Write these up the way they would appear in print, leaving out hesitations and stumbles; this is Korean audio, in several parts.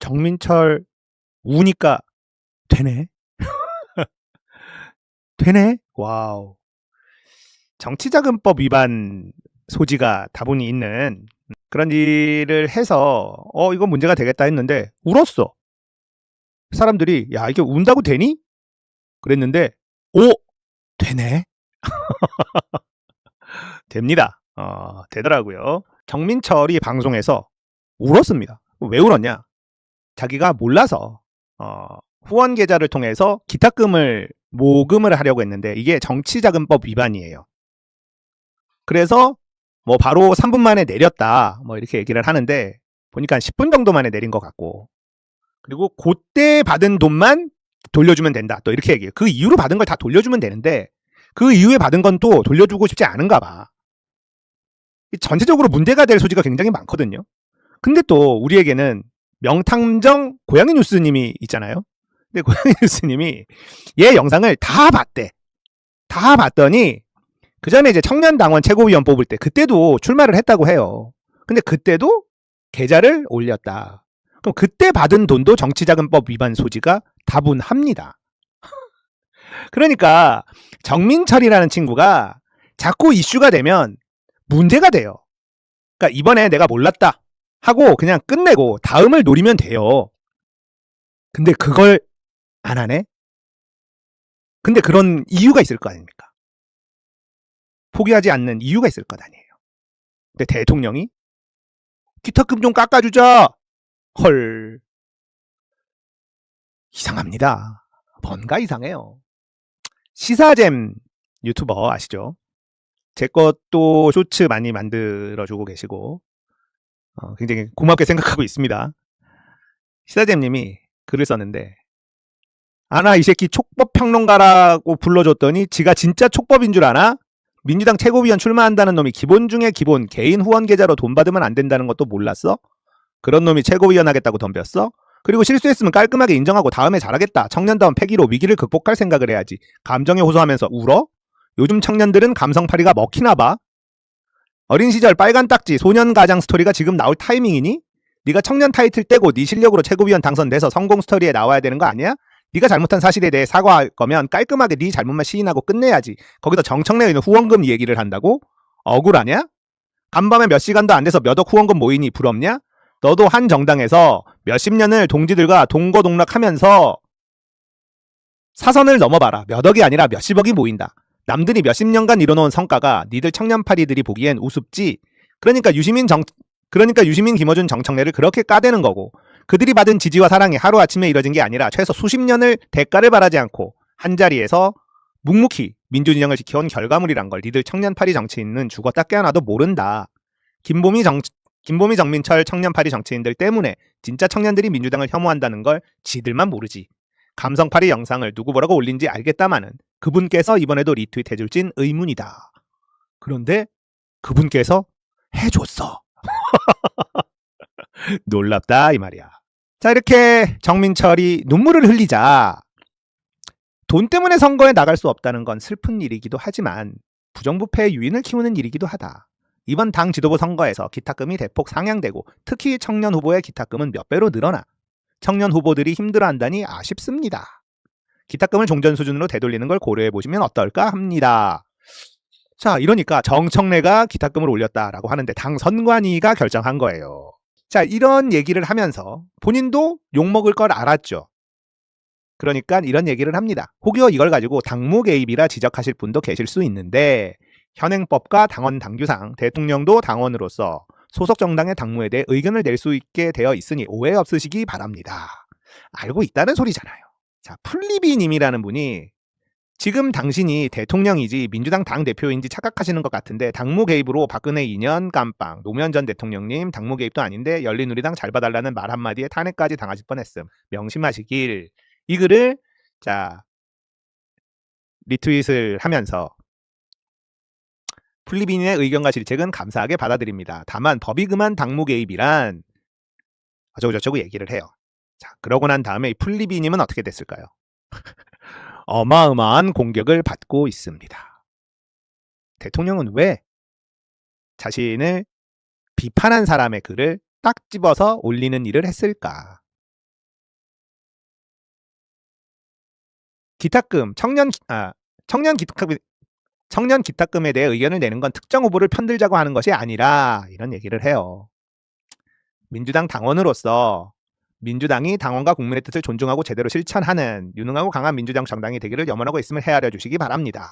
정민철 우니까 되네. 되네. 와우. 정치자금법 위반 소지가 다분히 있는 그런 일을 해서 이건 문제가 되겠다 했는데 울었어. 사람들이 야 이게 운다고 되니? 그랬는데 오 되네. 됩니다. 되더라고요. 정민철이 방송에서 울었습니다. 왜 울었냐? 자기가 몰라서 후원 계좌를 통해서 기탁금을 모금을 하려고 했는데 이게 정치자금법 위반이에요. 그래서 뭐 바로 3분 만에 내렸다 뭐 이렇게 얘기를 하는데 보니까 10분 정도 만에 내린 것 같고 그리고 그때 받은 돈만 돌려주면 된다 또 이렇게 얘기해요. 그 이후로 받은 걸 다 돌려주면 되는데 그 이후에 받은 건 또 돌려주고 싶지 않은가 봐. 전체적으로 문제가 될 소지가 굉장히 많거든요. 근데 또 우리에게는 명탐정 고양이 뉴스님이 있잖아요. 근데 고양이 뉴스님이 얘 영상을 다 봤대. 다 봤더니 그 전에 이제 청년당원 최고위원 뽑을 때 그때도 출마를 했다고 해요. 근데 그때도 계좌를 올렸다. 그럼 그때 받은 돈도 정치자금법 위반 소지가 다분합니다. 그러니까 정민철이라는 친구가 자꾸 이슈가 되면 문제가 돼요. 그러니까 이번에 내가 몰랐다 하고 그냥 끝내고 다음을 노리면 돼요. 근데 그걸 안 하네? 근데 그런 이유가 있을 거 아닙니까? 포기하지 않는 이유가 있을 것 아니에요. 근데 대통령이 기탁금 좀 깎아주자. 헐. 이상합니다. 뭔가 이상해요. 시사잼 유튜버 아시죠? 제 것도 쇼츠 많이 만들어주고 계시고 굉장히 고맙게 생각하고 있습니다. 시사잼님이 글을 썼는데 아나 이 새끼 촉법평론가라고 불러줬더니 지가 진짜 촉법인 줄 아나? 민주당 최고위원 출마한다는 놈이 기본 중에 기본 개인 후원 계좌로 돈 받으면 안 된다는 것도 몰랐어? 그런 놈이 최고위원 하겠다고 덤볐어? 그리고 실수했으면 깔끔하게 인정하고 다음에 잘하겠다. 청년다운 패기로 위기를 극복할 생각을 해야지. 감정에 호소하면서 울어? 요즘 청년들은 감성파리가 먹히나 봐. 어린 시절 빨간 딱지 소년 가장 스토리가 지금 나올 타이밍이니? 네가 청년 타이틀 떼고 네 실력으로 최고위원 당선돼서 성공 스토리에 나와야 되는 거 아니야? 네가 잘못한 사실에 대해 사과할 거면 깔끔하게 네 잘못만 시인하고 끝내야지. 거기서 정청래에 있는 후원금 얘기를 한다고? 억울하냐? 간밤에 몇 시간도 안 돼서 몇억 후원금 모이니 부럽냐? 너도 한 정당에서 몇십 년을 동지들과 동거동락하면서 사선을 넘어봐라. 몇 억이 아니라 몇십억이 모인다. 남들이 몇십 년간 이뤄놓은 성과가 니들 청년파리들이 보기엔 우습지. 그러니까 유시민 김어준 정청래를 그렇게 까대는 거고 그들이 받은 지지와 사랑이 하루아침에 이뤄진 게 아니라 최소 수십 년을 대가를 바라지 않고 한자리에서 묵묵히 민주진영을 지켜온 결과물이란 걸 니들 청년파리 정치인은 죽었다 깨어나도 모른다. 김보미 정민철 청년파리 정치인들 때문에 진짜 청년들이 민주당을 혐오한다는 걸 지들만 모르지. 감성파리 영상을 누구 보라고 올린지 알겠다마는 그분께서 이번에도 리트윗 해줄진 의문이다. 그런데 그분께서 해줬어. 놀랍다 이 말이야. 자 이렇게 정민철이 눈물을 흘리자 돈 때문에 선거에 나갈 수 없다는 건 슬픈 일이기도 하지만 부정부패의 유인을 키우는 일이기도 하다. 이번 당 지도부 선거에서 기탁금이 대폭 상향되고 특히 청년 후보의 기탁금은 몇 배로 늘어나 청년 후보들이 힘들어한다니 아쉽습니다. 기탁금을 종전 수준으로 되돌리는 걸 고려해보시면 어떨까 합니다. 자 이러니까 정청래가 기탁금을 올렸다라고 하는데 당 선관위가 결정한 거예요. 자 이런 얘기를 하면서 본인도 욕먹을 걸 알았죠. 그러니까 이런 얘기를 합니다. 혹여 이걸 가지고 당무 개입이라 지적하실 분도 계실 수 있는데 현행법과 당원 당규상 대통령도 당원으로서 소속 정당의 당무에 대해 의견을 낼 수 있게 되어 있으니 오해 없으시기 바랍니다. 알고 있다는 소리잖아요. 자, 풀리비님이라는 분이 지금 당신이 대통령이지 민주당 당대표인지 착각하시는 것 같은데 당무 개입으로 박근혜 2년 깜빵, 노무현 전 대통령님 당무 개입도 아닌데 열린우리당 잘 봐달라는 말 한마디에 탄핵까지 당하실 뻔했음. 명심하시길. 이 글을 자 리트윗을 하면서 풀리빈의 의견과 질책은 감사하게 받아들입니다. 다만 법이 금한 당무 개입이란 어쩌고저쩌고 얘기를 해요. 자, 그러고 난 다음에 풀리비님은 어떻게 됐을까요? 어마어마한 공격을 받고 있습니다. 대통령은 왜 자신을 비판한 사람의 글을 딱 집어서 올리는 일을 했을까? 기탁금, 청년 기탁금에 대해 의견을 내는 건 특정 후보를 편들자고 하는 것이 아니라 이런 얘기를 해요. 민주당 당원으로서 민주당이 당원과 국민의 뜻을 존중하고 제대로 실천하는 유능하고 강한 민주당 정당이 되기를 염원하고 있음을 헤아려 주시기 바랍니다.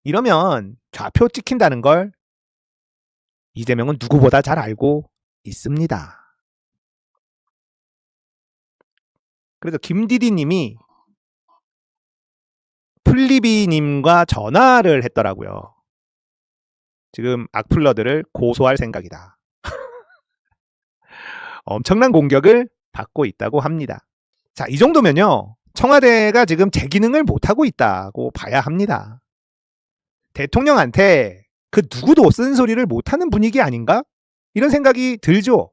이러면 좌표 찍힌다는 걸 이재명은 누구보다 잘 알고 있습니다. 그래서 김디디님이 플리비님과 전화를 했더라고요. 지금 악플러들을 고소할 생각이다. 엄청난 공격을 받고 있다고 합니다. 자, 이 정도면요. 청와대가 지금 제 기능을 못하고 있다고 봐야 합니다. 대통령한테 그 누구도 쓴소리를 못하는 분위기 아닌가? 이런 생각이 들죠.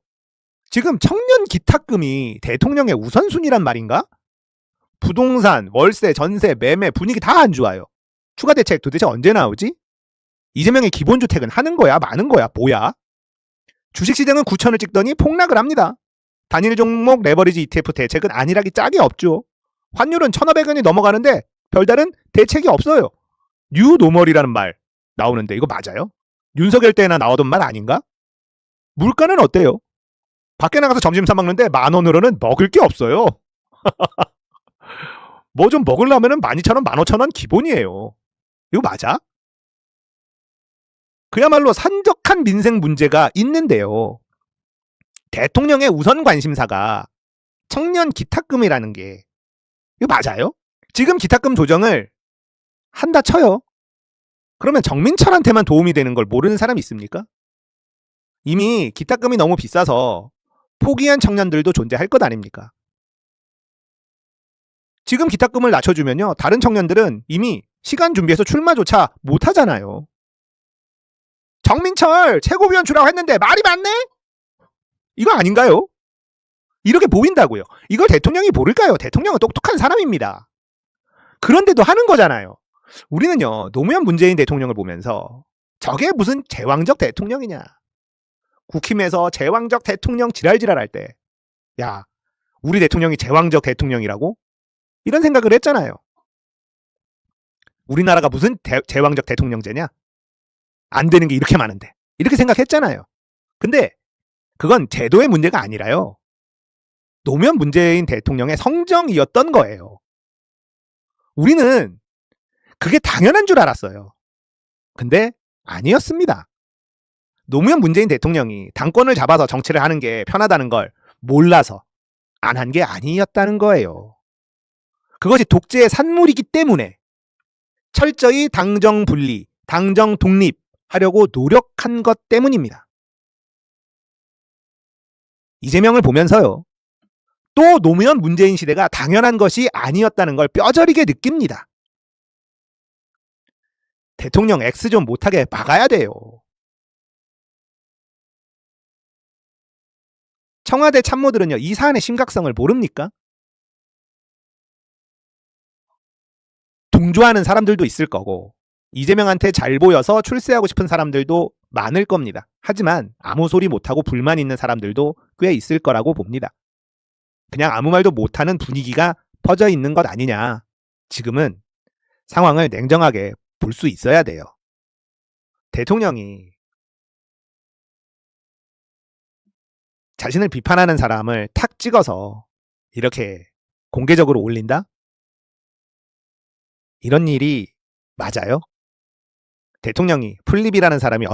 지금 청년 기탁금이 대통령의 우선순위란 말인가? 부동산, 월세, 전세, 매매 분위기 다 안 좋아요. 추가 대책 도대체 언제 나오지? 이재명의 기본주택은 하는 거야? 마는 거야? 뭐야? 주식시장은 9천을 찍더니 폭락을 합니다. 단일 종목 레버리지 ETF 대책은 안일하기 짝이 없죠. 환율은 1,500원이 넘어가는데 별다른 대책이 없어요. 뉴 노멀이라는 말 나오는데 이거 맞아요? 윤석열 때나 나오던 말 아닌가? 물가는 어때요? 밖에 나가서 점심 사 먹는데 10,000원으로는 먹을 게 없어요. 뭐 좀 먹으려면 12,000원, 15,000원 기본이에요. 이거 맞아? 그야말로 산적한 민생 문제가 있는데요. 대통령의 우선 관심사가 청년 기탁금이라는 게 이거 맞아요? 지금 기탁금 조정을 한다 쳐요. 그러면 정민철한테만 도움이 되는 걸 모르는 사람이 있습니까? 이미 기탁금이 너무 비싸서 포기한 청년들도 존재할 것 아닙니까? 지금 기탁금을 낮춰주면요. 다른 청년들은 이미 시간 준비해서 출마조차 못하잖아요. 정민철 최고위원 주라고 했는데 말이 많네? 이거 아닌가요? 이렇게 보인다고요. 이걸 대통령이 모를까요? 대통령은 똑똑한 사람입니다. 그런데도 하는 거잖아요. 우리는요. 노무현 문재인 대통령을 보면서 저게 무슨 제왕적 대통령이냐. 국힘에서 제왕적 대통령 지랄할 때 야, 우리 대통령이 제왕적 대통령이라고? 이런 생각을 했잖아요. 우리나라가 무슨 제왕적 대통령제냐? 안 되는 게 이렇게 많은데. 이렇게 생각했잖아요. 근데 그건 제도의 문제가 아니라요. 노무현 문재인 대통령의 성정이었던 거예요. 우리는 그게 당연한 줄 알았어요. 근데 아니었습니다. 노무현 문재인 대통령이 당권을 잡아서 정치를 하는 게 편하다는 걸 몰라서 안 한 게 아니었다는 거예요. 그것이 독재의 산물이기 때문에 철저히 당정 분리, 당정 독립하려고 노력한 것 때문입니다. 이재명을 보면서요. 또 노무현 문재인 시대가 당연한 것이 아니었다는 걸 뼈저리게 느낍니다. 대통령 X 좀 못하게 막아야 돼요. 청와대 참모들은요. 이 사안의 심각성을 모릅니까? 동조하는 사람들도 있을 거고 이재명한테 잘 보여서 출세하고 싶은 사람들도 많을 겁니다. 하지만 아무 소리 못하고 불만 있는 사람들도 꽤 있을 거라고 봅니다. 그냥 아무 말도 못하는 분위기가 퍼져 있는 것 아니냐. 지금은 상황을 냉정하게 볼 수 있어야 돼요. 대통령이 자신을 비판하는 사람을 탁 찍어서 이렇게 공개적으로 올린다? 이런 일이 맞아요? 대통령이 플립이라는 사람이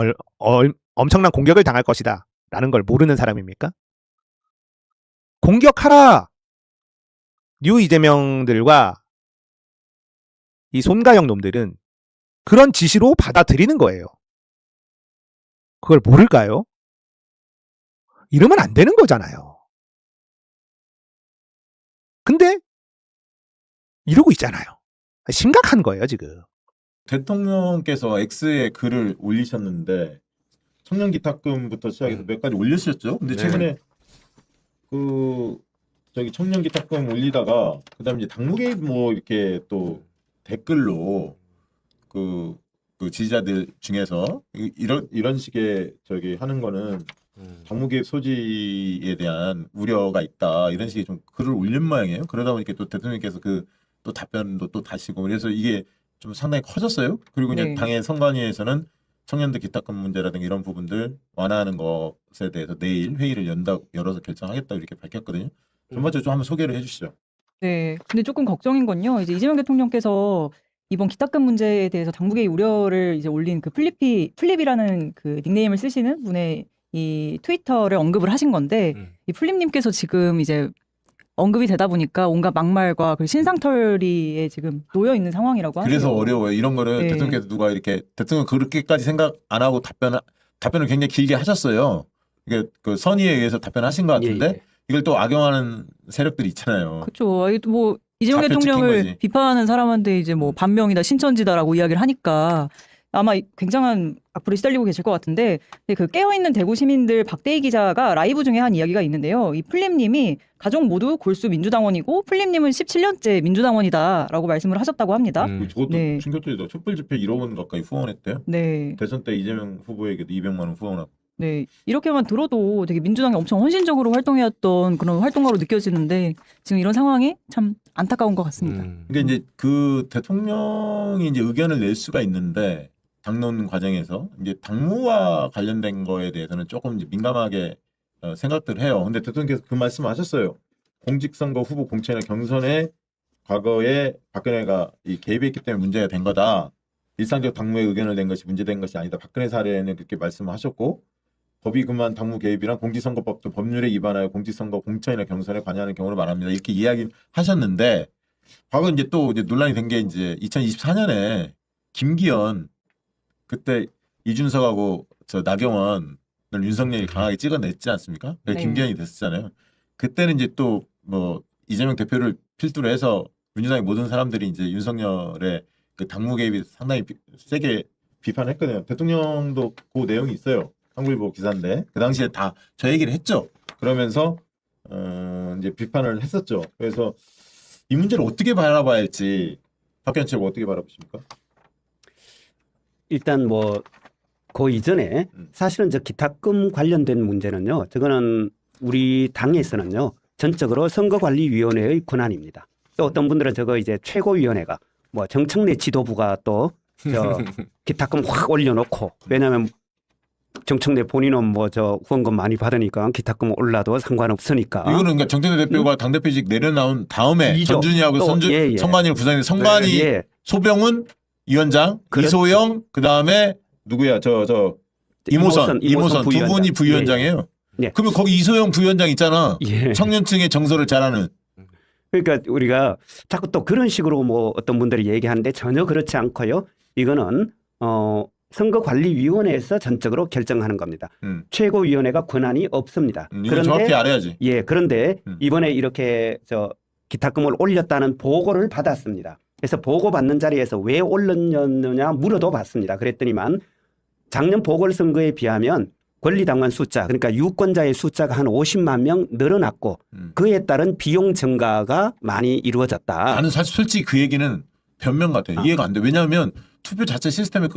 엄청난 공격을 당할 것이다 라는 걸 모르는 사람입니까? 공격하라! 뉴 이재명들과 이 손가영 놈들은 그런 지시로 받아들이는 거예요. 그걸 모를까요? 이러면 안 되는 거잖아요. 근데 이러고 있잖아요. 심각한 거예요, 지금. 대통령께서 X에 글을 올리셨는데 청년 기탁금부터 시작해서 몇 가지 올리셨죠. 근데 최근에 그 저기 청년 기탁금 올리다가 그다음에 이제 당무개입 뭐 이렇게 또 댓글로 그 지지자들 중에서 이런 식의 저기 하는 거는 당무 개입 소지에 대한 우려가 있다 이런 식의 좀 글을 올린 모양이에요. 그러다 보니까 또 대통령께서 그 또 답변도 또 다시고 그래서 이게 좀 상당히 커졌어요. 그리고 이제 네. 당의 선관위에서는 청년들 기탁금 문제라든가 이런 부분들 완화하는 것에 대해서 내일 회의를 열어서 결정하겠다 이렇게 밝혔거든요. 전반적으로 좀 한번 소개를 해주시죠. 네. 근데 조금 걱정인 건요. 이제 이재명 대통령께서 이번 기탁금 문제에 대해서 당국의 우려를 이제 올린 그 플립이라는 그 닉네임을 쓰시는 분의 이 트위터를 언급을 하신 건데 이 플립님께서 지금 이제 언급이 되다 보니까 온갖 막말과 그 신상털이에 지금 놓여 있는 상황이라고 하네요. 그래서 어려워요. 이런 거를 네. 대통령께서 누가 이렇게 대통령 그렇게까지 생각 안 하고 답변을 굉장히 길게 하셨어요. 이게 그 선의에 의해서 답변하신 것 같은데 예. 이걸 또 악용하는 세력들이 있잖아요. 그렇죠. 뭐 이재명 좌표 찍힌 대통령을 거지. 비판하는 사람한테 이제 뭐 반명이다 신천지다라고 이야기를 하니까 아마 굉장한 악플이 시달리고 계실 것 같은데 근데 그 깨어있는 대구 시민들 박대희 기자가 라이브 중에 한 이야기가 있는데요. 이 플립님이 가족 모두 골수 민주당원이고 플립님은 17년째 민주당원이다라고 말씀을 하셨다고 합니다. 저것도 네. 충격적이다. 촛불 집회 1억 원 가까이 후원했대요. 네. 대선 때 이재명 후보에게도 200만 원 후원하고. 네. 이렇게만 들어도 되게 민주당이 엄청 헌신적으로 활동해왔던 그런 활동가로 느껴지는데 지금 이런 상황이 참 안타까운 것 같습니다. 그러니까 이제 그 대통령이 이제 의견을 낼 수가 있는데 당론 과정에서 이제 당무와 관련된 거에 대해서는 조금 이제 민감하게 생각들을 해요. 근데 대통령께서 그 말씀하셨어요. 공직선거 후보 공천이나 경선에 과거에 박근혜가 이 개입했기 때문에 문제가 된 거다. 일상적 당무에 의견을 낸 것이 문제된 것이 아니다. 박근혜 사례는 그렇게 말씀하셨고 법이 금한 당무 개입이란 공직선거법도 법률에 위반하여 공직선거 공천이나 경선에 관여하는 경우를 말합니다. 이렇게 이야기하셨는데 과거 이제 또 이제 논란이 된 게 이제 2024년에 김기현 그때 이준석하고 저 나경원을 윤석열이 강하게 찍어냈지 않습니까? 네. 김기현이 됐었잖아요. 그때는 이제 또 뭐 이재명 대표를 필두로 해서 민주당의 모든 사람들이 이제 윤석열의 그 당무 개입이 상당히 세게 비판했거든요. 대통령도 그 내용이 있어요. 한국일보 기사인데 그 당시에 다 저 얘기를 했죠. 그러면서 이제 비판을 했었죠. 그래서 이 문제를 어떻게 바라봐야 할지 박현 최고 어떻게 바라보십니까? 일단 뭐 그 이전에 사실은 저 기탁금 관련된 문제는요. 저거는 우리 당에서는요. 전적으로 선거관리위원회의 권한입니다. 또 어떤 분들은 저거 이제 최고위원회가 뭐 정청래 지도부가 또 저 기탁금 확 올려놓고 왜냐하면 정청래 본인은 뭐 저 후원금 많이 받으니까 기탁금 올라도 상관없으니까. 이거는 그러니까 정청래 대표가 당대표직 내려나온 다음에 이죠. 전준희하고 또, 예. 선관위를 구성해 선관위 예. 소병훈 위원장, 그렇죠. 이소영 그다음에 누구야 저 이모선 두 부위원장. 분이 부위원장이에요. 예. 그러면 거기 이소영 부위원장 있잖아. 예. 청년층의 정서를 잘하는. 그러니까 우리가 자꾸 또 그런 식으로 뭐 어떤 분들이 얘기하는데 전혀 그렇지 않고요. 이거는 선거관리위원회에서 전적으로 결정하는 겁니다. 최고위원회가 권한이 없습니다. 이건 정확히 알아야지. 예, 그런데 이번에 이렇게 저 기탁금을 올렸다는 보고를 받았습니다. 그래서 보고 받는 자리에서 왜 올렸느냐 물어도 봤습니다. 그랬더니만 작년 보궐선거에 비하면 권리당원 숫자 그러니까 유권자의 숫자가 한 50만 명 늘어났고 그에 따른 비용 증가가 많이 이루어졌다. 나는 사실 솔직히 그 얘기는 변명 같아. 이해가 안 돼. 왜냐하면 투표 자체 시스템에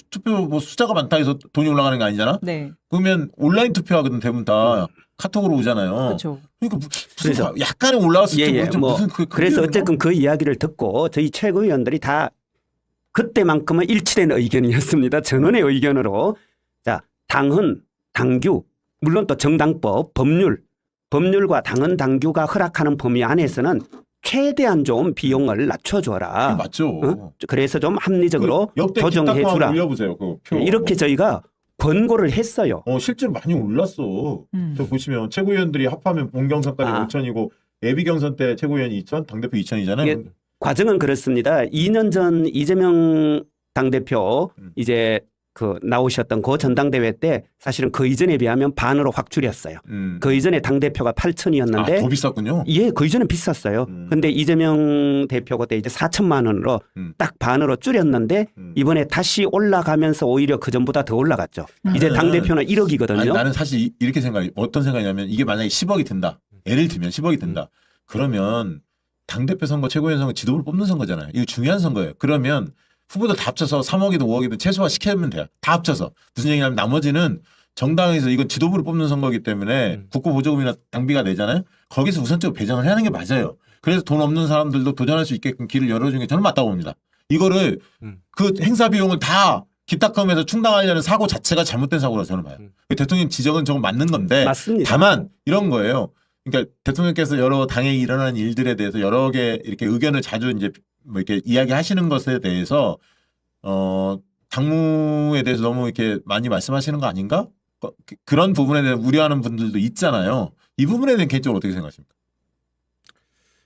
투표 뭐 숫자가 많다 해서 돈이 올라가는 게 아니잖아. 네. 그러면 온라인 투표하거든 대부분 다 카톡으로 오잖아요. 그렇죠. 그러니까 그래서 약간은 올라왔을 때 예, 모르지 뭐 무슨 그래서 어쨌든 그 이야기를 듣고 저희 최고위원들이 다 그때만큼은 일치된 의견이었습니다. 전원의 의견으로 자 당헌, 당규 물론 또 정당법, 법률과 당헌, 당규가 허락하는 범위 안에서는 최대한 좀 비용을 낮춰줘라. 맞죠. 그래서 좀 합리적으로 역대 조정해주라. 올려보세요. 그 표. 이렇게 저희가 권고를 했어요. 실제로 많이 올랐어. 저 보시면 최고위원들이 합하면 본경선까지 5천이고 예비 경선 때 최고위원이 2천, 당대표 2천이잖아요. 예, 과정은 그렇습니다. 2년 전 이재명 당대표 이제 그 나오셨던 그 전당대회 때 사실은 그 이전에 비하면 반으로 확 줄였어요. 그 이전에 당대표가 8천이었는데 더 비쌌군요. 예, 그 이전엔 비쌌어요. 근데 이재명 대표 그때 이제 4천만 원으로 딱 반으로 줄였는데 이번에 다시 올라가면서 오히려 그 전보다 더 올라갔죠. 이제 당대표는 1억이거든요. 아니, 나는 사실 이렇게 생각해. 어떤 생각이냐면 이게 만약에 10억이 든다. 예를 들면 10억이 든다. 그러면 당대표 선거, 최고위원 선거 지도부를 뽑는 선거잖아요. 이거 중요한 선거예요. 그러면 후보들 다 합쳐서 3억이든 5억이든 최소화 시키면 돼요. 다 합쳐서. 무슨 얘기냐면 나머지는 정당에서 이건 지도부를 뽑는 선거이기 때문에 국고 보조금이나 당비가 내잖아요. 거기서 우선적으로 배정을 해야 하는 게 맞아요. 그래서 돈 없는 사람들도 도전할 수 있게끔 길을 열어주는 게 저는 맞다고 봅니다. 이거를 그 행사 비용을 다 기탁금에서 충당하려는 사고 자체가 잘못된 사고라고 저는 봐요. 대통령 지적은 조금 맞는 건데 맞습니다. 다만 이런 거예요. 그러니까 대통령께서 여러 당에 일어나는 일들에 대해서 여러 개 이렇게 의견을 자주 이제 뭐 이렇게 이야기하시는 것에 대해서 당무에 대해서 너무 이렇게 많이 말씀하시는 거 아닌가? 그런 부분에 대해 우려하는 분들도 있잖아요. 이 부분에 대한 개인적으로 어떻게 생각하십니까?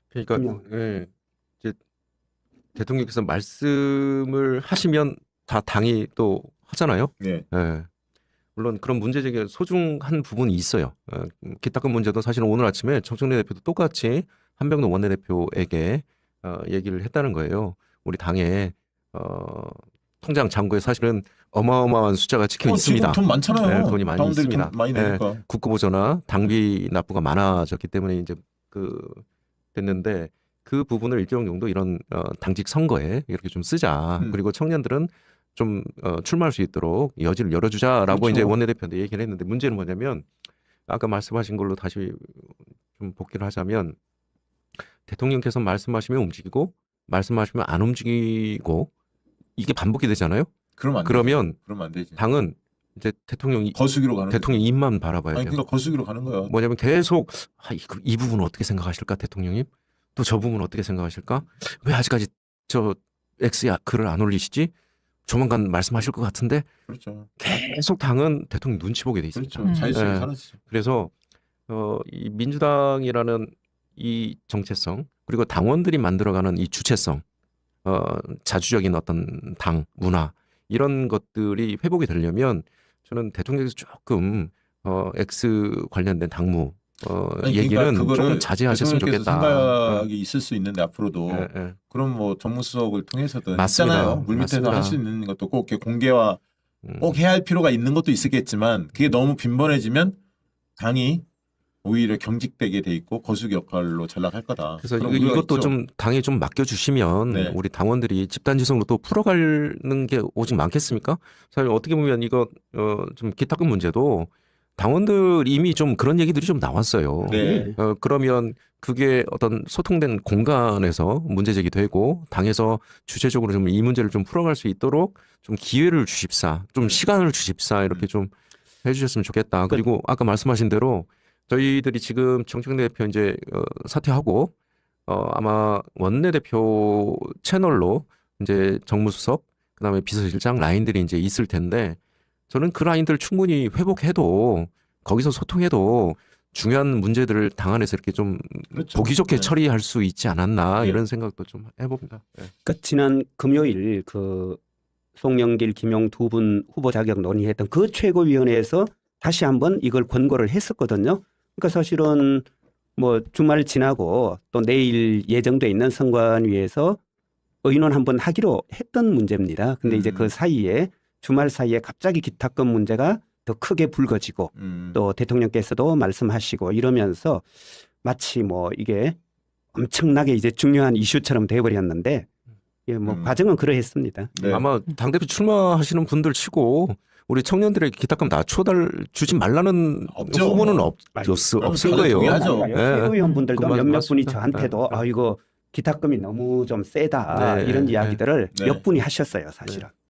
그러니까 예, 이제 대통령께서 말씀을 하시면 다 당이 또 하잖아요. 네. 예. 물론 그런 문제 제기가 소중한 부분이 있어요. 기탁금 문제도 사실은 오늘 아침에 정청래 대표도 똑같이 한병도 원내대표에게 얘기를 했다는 거예요. 우리 당에 통장 잔고에 사실은 어마어마한 숫자가 찍혀 있습니다. 지금 돈 많잖아요. 네, 돈이 많이 당원들이 있습니다. 돈 많이 내니까. 국고보조나 당비 납부가 많아졌기 때문에 이제 됐는데 그 부분을 일정 정도 이런 당직 선거에 이렇게 좀 쓰자. 그리고 청년들은 좀 출마할 수 있도록 여지를 열어주자라고 그렇죠. 이제 원내대표한테 얘기를 했는데 문제는 뭐냐면 아까 말씀하신 걸로 다시 좀 복기를 하자면 대통령께서 말씀하시면 움직이고 말씀하시면 안 움직이고 이게 반복이 되잖아요. 그러면 안 되지. 당은 이제 거수기로 가는 대통령 입만 바라봐야 아니 돼요. 그러니까 거수기로 가는 거야. 뭐냐면 계속 이 부분은 어떻게 생각하실까 대통령님? 또 저 부분은 어떻게 생각하실까? 왜 아직까지 저 X에 글을 안 올리시지? 조만간 말씀하실 것 같은데 그렇죠. 계속 당은 대통령 눈치 보게 돼 있습니다. 그렇죠. 자유성이 네. 사라지죠. 그래서 이 민주당이라는 이 정체성 그리고 당원들이 만들어가는 이 주체성, 자주적인 어떤 당 문화 이런 것들이 회복이 되려면 저는 대통령께서 조금 X 관련된 당무 얘기는 조금 자제하셨으면 좋겠다. 생각이 있을 수 있는데 앞으로도 예. 그럼 뭐 정무수석을 통해서든 맞습니다. 있잖아요. 물밑에서 맞습니다. 할 수 있는 것도 꼭 이렇게 공개와 꼭 해야 할 필요가 있는 것도 있겠지만 그게 너무 빈번해지면 당이 오히려 경직되게 돼 있고 거수기 역할로 전락할 거다. 그래서 그런 우려가 이것도 있죠. 좀 당에 좀 맡겨주시면 네. 우리 당원들이 집단지성으로 또 풀어가는 게 오직 많겠습니까? 사실 어떻게 보면 이거 좀 기탁금 문제도 당원들 이미 좀 그런 얘기들이 좀 나왔어요. 네. 그러면 그게 어떤 소통된 공간에서 문제 제기되고 당에서 주체적으로 좀 이 문제를 좀 풀어갈 수 있도록 좀 기회를 주십사, 좀 시간을 주십사 이렇게 좀 해주셨으면 좋겠다. 그리고 아까 말씀하신 대로 저희들이 지금 정청래 대표 이제 사퇴하고 아마 원내대표 채널로 이제 정무수석 그다음에 비서실장 라인들이 이제 있을 텐데 저는 그 라인들 충분히 회복해도 거기서 소통해도 중요한 문제들을 당 안에서 이렇게 좀 그렇죠. 보기 좋게 네. 처리할 수 있지 않았나 네. 이런 생각도 좀 해봅니다. 네. 그러니까 지난 금요일 그 송영길, 김용 두 분 후보 자격 논의했던 그 최고위원회에서 다시 한번 이걸 권고를 했었거든요. 그러니까 사실은 뭐 주말 지나고 또 내일 예정돼 있는 선관위에서 의논 한번 하기로 했던 문제입니다. 근데 이제 그 사이에 주말 사이에 갑자기 기탁금 문제가 더 크게 불거지고 또 대통령께서도 말씀하시고 이러면서 마치 뭐 이게 엄청나게 이제 중요한 이슈처럼 돼버렸는데 예, 뭐 과정은 그러했습니다. 네. 아마 당대표 출마하시는 분들 치고 우리 청년들에게 기탁금 주지 말라는 없죠. 후보는 그럼 없을 그건 거예요. 동의하죠. 네. 최고위원분들도 그 몇몇 분이 맞습니다. 저한테도 네. 이거 기탁금이 너무 좀 세다 네. 이런 네. 이야기들을 네. 몇 분이 하셨어요, 사실은.